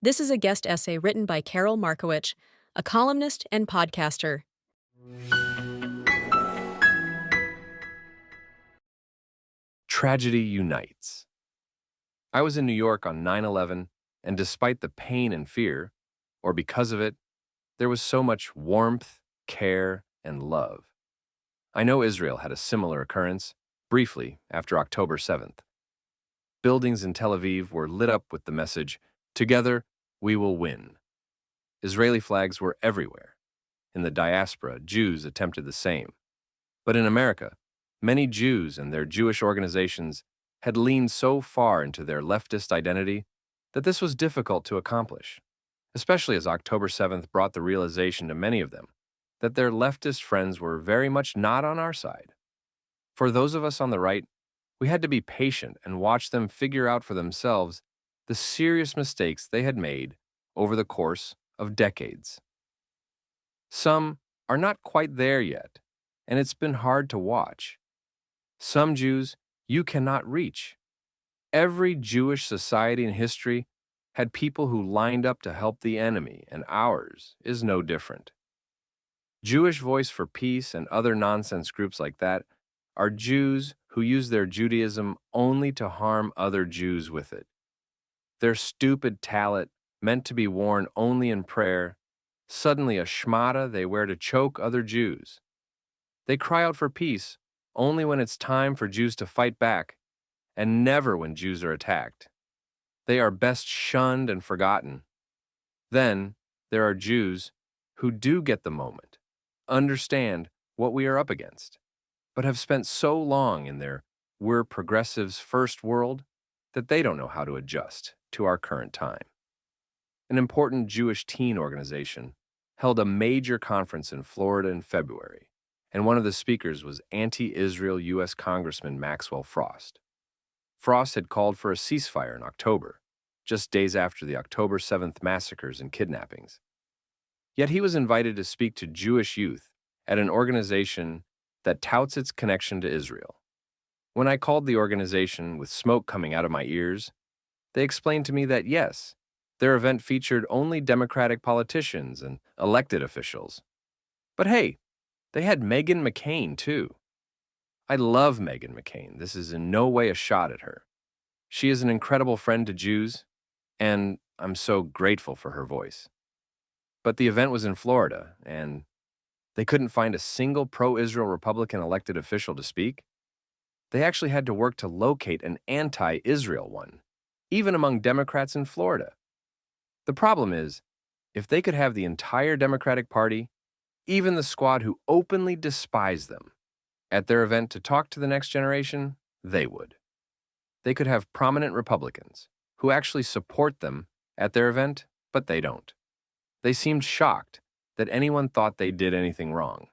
This is a guest essay written by Carol Markowicz, a columnist and podcaster. Tragedy unites. I was in New York on 9/11, and despite the pain and fear, or because of it, there was so much warmth, care, and love. I know Israel had a similar occurrence, briefly, after October 7th. Buildings in Tel Aviv were lit up with the message, "Together, we will win." Israeli flags were everywhere. In the diaspora, Jews attempted the same. But in America, many Jews and their Jewish organizations had leaned so far into their leftist identity that this was difficult to accomplish, especially as October 7th brought the realization to many of them that their leftist friends were very much not on our side. For those of us on the right, we had to be patient and watch them figure out for themselves the serious mistakes they had made over the course of decades. Some are not quite there yet, and it's been hard to watch. Some Jews you cannot reach. Every Jewish society in history had people who lined up to help the enemy, and ours is no different. Jewish Voice for Peace and other nonsense groups like that are Jews who use their Judaism only to harm other Jews with it. Their stupid tallit, meant to be worn only in prayer, suddenly a shmata they wear to choke other Jews. They cry out for peace only when it's time for Jews to fight back, and never when Jews are attacked. They are best shunned and forgotten. Then there are Jews who do get the moment, understand what we are up against, but have spent so long in their "we're progressives first" world that they don't know how to adjust to our current time. An important Jewish teen organization held a major conference in Florida in February, and one of the speakers was anti-Israel U.S. Congressman Maxwell Frost. Frost had called for a ceasefire in October, just days after the October 7th massacres and kidnappings. Yet he was invited to speak to Jewish youth at an organization that touts its connection to Israel. When I called the organization with smoke coming out of my ears, they explained to me that yes, their event featured only Democratic politicians and elected officials. But hey, they had Meghan McCain too. I love Meghan McCain. This is in no way a shot at her. She is an incredible friend to Jews, and I'm so grateful for her voice. But the event was in Florida, and they couldn't find a single pro-Israel Republican elected official to speak. They actually had to work to locate an anti-Israel one, even among Democrats in Florida. The problem is, if they could have the entire Democratic Party, even the squad who openly despise them, at their event to talk to the next generation, they would. They could have prominent Republicans who actually support them at their event, but they don't. They seemed shocked that anyone thought they did anything wrong.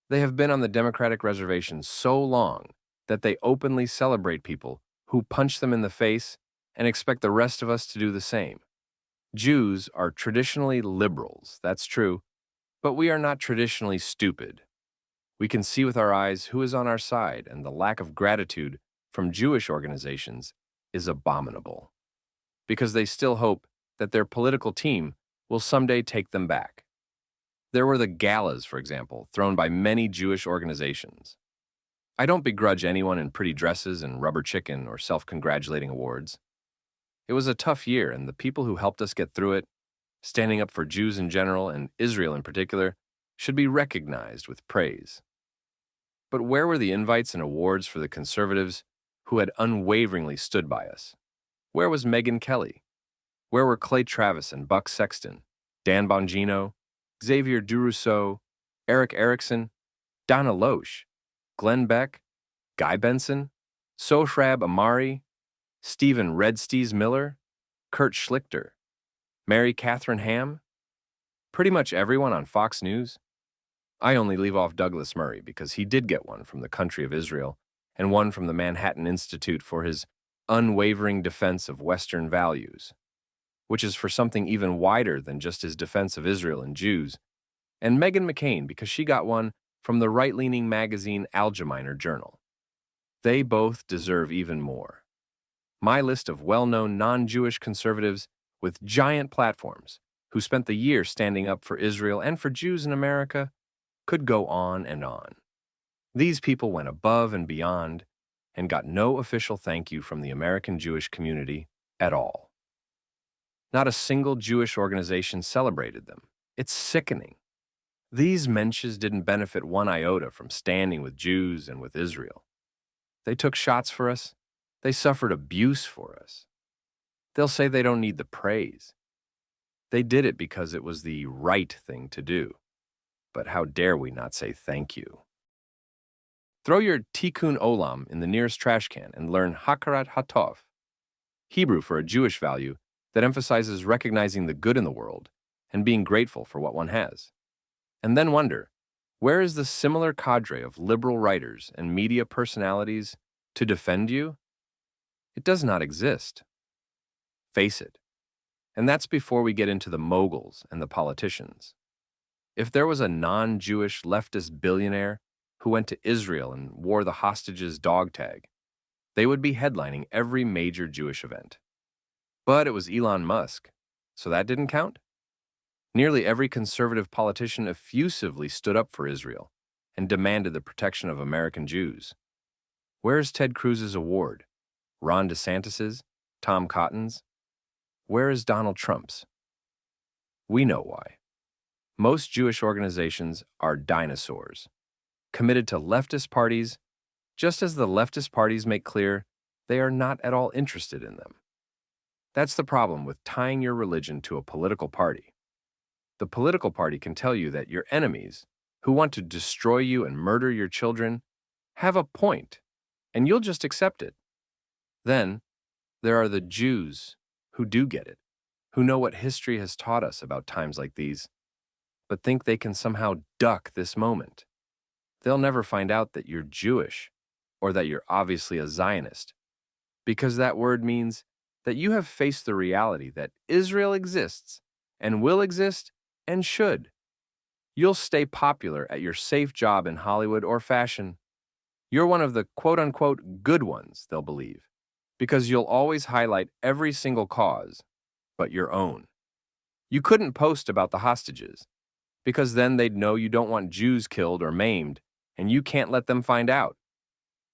They have been on the Democratic reservation so long that they openly celebrate people who punch them in the face and expect the rest of us to do the same. Jews are traditionally liberals, that's true, but we are not traditionally stupid. We can see with our eyes who is on our side, and the lack of gratitude from Jewish organizations is abominable, because they still hope that their political team will someday take them back. There were the galas, for example, thrown by many Jewish organizations. I don't begrudge anyone in pretty dresses and rubber chicken or self-congratulating awards. It was a tough year, and the people who helped us get through it, standing up for Jews in general and Israel in particular, should be recognized with praise. But where were the invites and awards for the conservatives who had unwaveringly stood by us? Where was Megyn Kelly? Where were Clay Travis and Buck Sexton, Dan Bongino, Xavier Durousseau, Eric Erickson, Donna Loesch, Glenn Beck, Guy Benson, Sohrab Amari, Stephen Red Steez Miller, Kurt Schlichter, Mary Catherine Ham? Pretty much everyone on Fox News? I only leave off Douglas Murray because he did get one from the country of Israel and one from the Manhattan Institute for his unwavering defense of Western values, which is for something even wider than just his defense of Israel and Jews, and Meghan McCain because she got one from the right-leaning magazine Algemeiner Journal. They both deserve even more. My list of well-known non-Jewish conservatives with giant platforms who spent the year standing up for Israel and for Jews in America could go on and on. These people went above and beyond and got no official thank you from the American Jewish community at all. Not a single Jewish organization celebrated them. It's sickening. These mensches didn't benefit one iota from standing with Jews and with Israel. They took shots for us. They suffered abuse for us. They'll say they don't need the praise. They did it because it was the right thing to do. But how dare we not say thank you? Throw your tikkun olam in the nearest trash can and learn hakarat hatov, Hebrew for a Jewish value that emphasizes recognizing the good in the world and being grateful for what one has. And then wonder, where is the similar cadre of liberal writers and media personalities to defend you? It does not exist. Face it. And that's before we get into the moguls and the politicians. If there was a non-Jewish leftist billionaire who went to Israel and wore the hostages' dog tag, they would be headlining every major Jewish event. But it was Elon Musk, so that didn't count? Nearly every conservative politician effusively stood up for Israel and demanded the protection of American Jews. Where's Ted Cruz's award? Ron DeSantis's? Tom Cotton's? Where is Donald Trump's? We know why. Most Jewish organizations are dinosaurs, committed to leftist parties, just as the leftist parties make clear they are not at all interested in them. That's the problem with tying your religion to a political party. The political party can tell you that your enemies, who want to destroy you and murder your children, have a point, and you'll just accept it. Then, there are the Jews who do get it, who know what history has taught us about times like these, but think they can somehow duck this moment. They'll never find out that you're Jewish or that you're obviously a Zionist, because that word means that you have faced the reality that Israel exists and will exist and should. You'll stay popular at your safe job in Hollywood or fashion. You're one of the quote-unquote good ones, they'll believe, because you'll always highlight every single cause but your own. You couldn't post about the hostages, because then they'd know you don't want Jews killed or maimed, and you can't let them find out.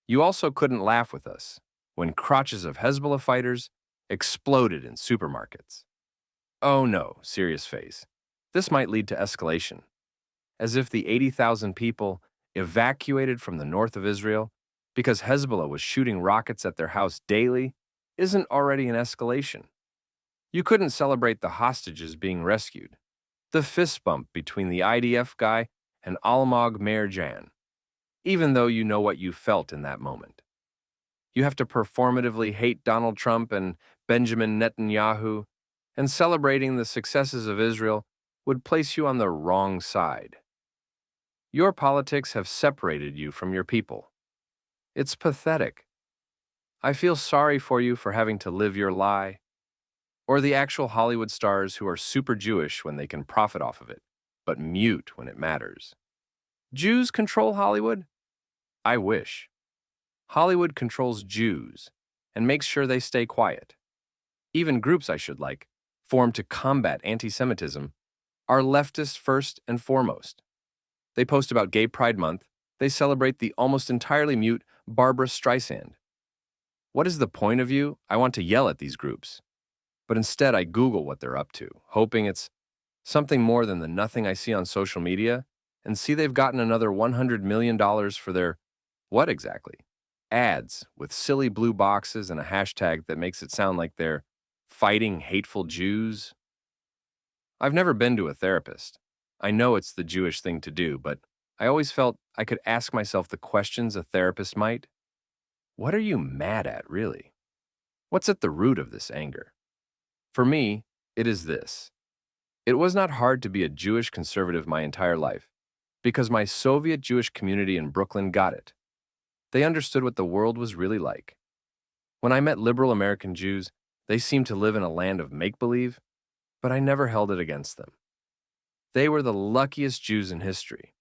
You also couldn't laugh with us when crotches of Hezbollah fighters exploded in supermarkets. Oh no, serious face. This might lead to escalation. As if the 80,000 people evacuated from the north of Israel because Hezbollah was shooting rockets at their house daily isn't already an escalation. You couldn't celebrate the hostages being rescued, the fist bump between the IDF guy and Almog Merjan, even though you know what you felt in that moment. You have to performatively hate Donald Trump and Benjamin Netanyahu, and celebrating the successes of Israel would place you on the wrong side. Your politics have separated you from your people. It's pathetic. I feel sorry for you for having to live your lie, or the actual Hollywood stars who are super Jewish when they can profit off of it, but mute when it matters. Jews control Hollywood? I wish. Hollywood controls Jews and makes sure they stay quiet. Even groups I should like, formed to combat anti-Semitism, are leftist first and foremost. They post about Gay Pride Month. They celebrate the almost entirely mute Barbra Streisand. What is the point of you? I want to yell at these groups. But instead I Google what they're up to, hoping it's something more than the nothing I see on social media, and see they've gotten another $100 million for their, what exactly? Ads with silly blue boxes and a hashtag that makes it sound like they're fighting hateful Jews. I've never been to a therapist. I know it's the Jewish thing to do, but I always felt I could ask myself the questions a therapist might. What are you mad at, really? What's at the root of this anger? For me, it is this. It was not hard to be a Jewish conservative my entire life, because my Soviet Jewish community in Brooklyn got it. They understood what the world was really like. When I met liberal American Jews, they seemed to live in a land of make-believe, but I never held it against them. They were the luckiest Jews in history.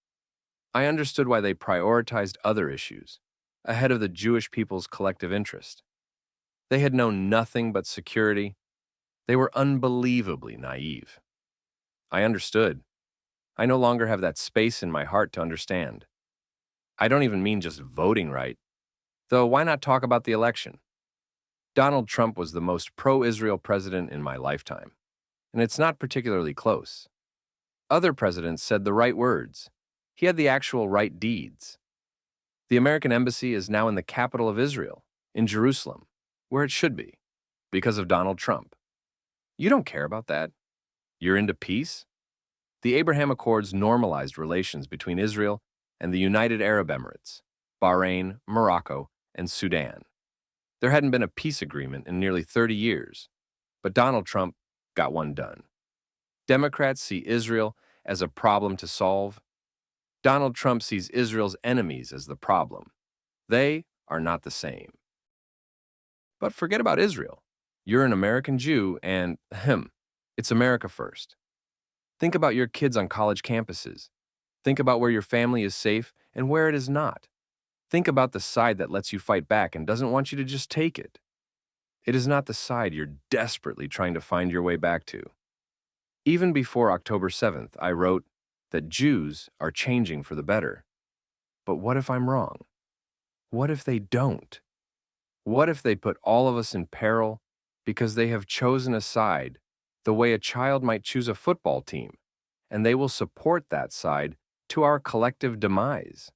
I understood why they prioritized other issues, ahead of the Jewish people's collective interest. They had known nothing but security. They were unbelievably naive. I understood. I no longer have that space in my heart to understand. I don't even mean just voting right. Though why not talk about the election? Donald Trump was the most pro-Israel president in my lifetime, and it's not particularly close. Other presidents said the right words. He had the actual right deeds. The American embassy is now in the capital of Israel, in Jerusalem, where it should be, because of Donald Trump. You don't care about that. You're into peace? The Abraham Accords normalized relations between Israel and the United Arab Emirates, Bahrain, Morocco, and Sudan. There hadn't been a peace agreement in nearly 30 years, but Donald Trump got one done. Democrats see Israel as a problem to solve. Donald Trump sees Israel's enemies as the problem. They are not the same. But forget about Israel. You're an American Jew and, it's America first. Think about your kids on college campuses. Think about where your family is safe and where it is not. Think about the side that lets you fight back and doesn't want you to just take it. It is not the side you're desperately trying to find your way back to. Even before October 7th, I wrote that Jews are changing for the better. But what if I'm wrong? What if they don't? What if they put all of us in peril because they have chosen a side the way a child might choose a football team, and they will support that side to our collective demise?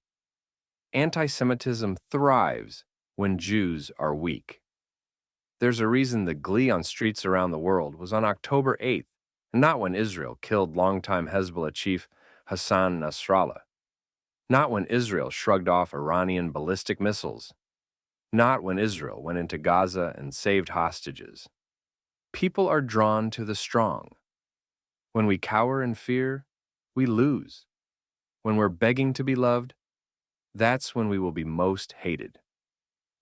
Anti-Semitism thrives when Jews are weak. There's a reason the glee on streets around the world was on October 8th, not when Israel killed longtime Hezbollah chief Hassan Nasrallah, not when Israel shrugged off Iranian ballistic missiles, not when Israel went into Gaza and saved hostages. People are drawn to the strong. When we cower in fear, we lose. When we're begging to be loved, that's when we will be most hated.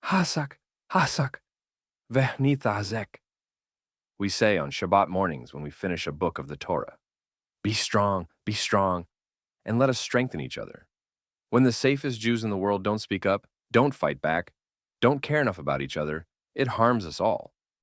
Hasak, Hasak, Vehnithazek, we say on Shabbat mornings when we finish a book of the Torah. Be strong, and let us strengthen each other. When the safest Jews in the world don't speak up, don't fight back, don't care enough about each other, it harms us all.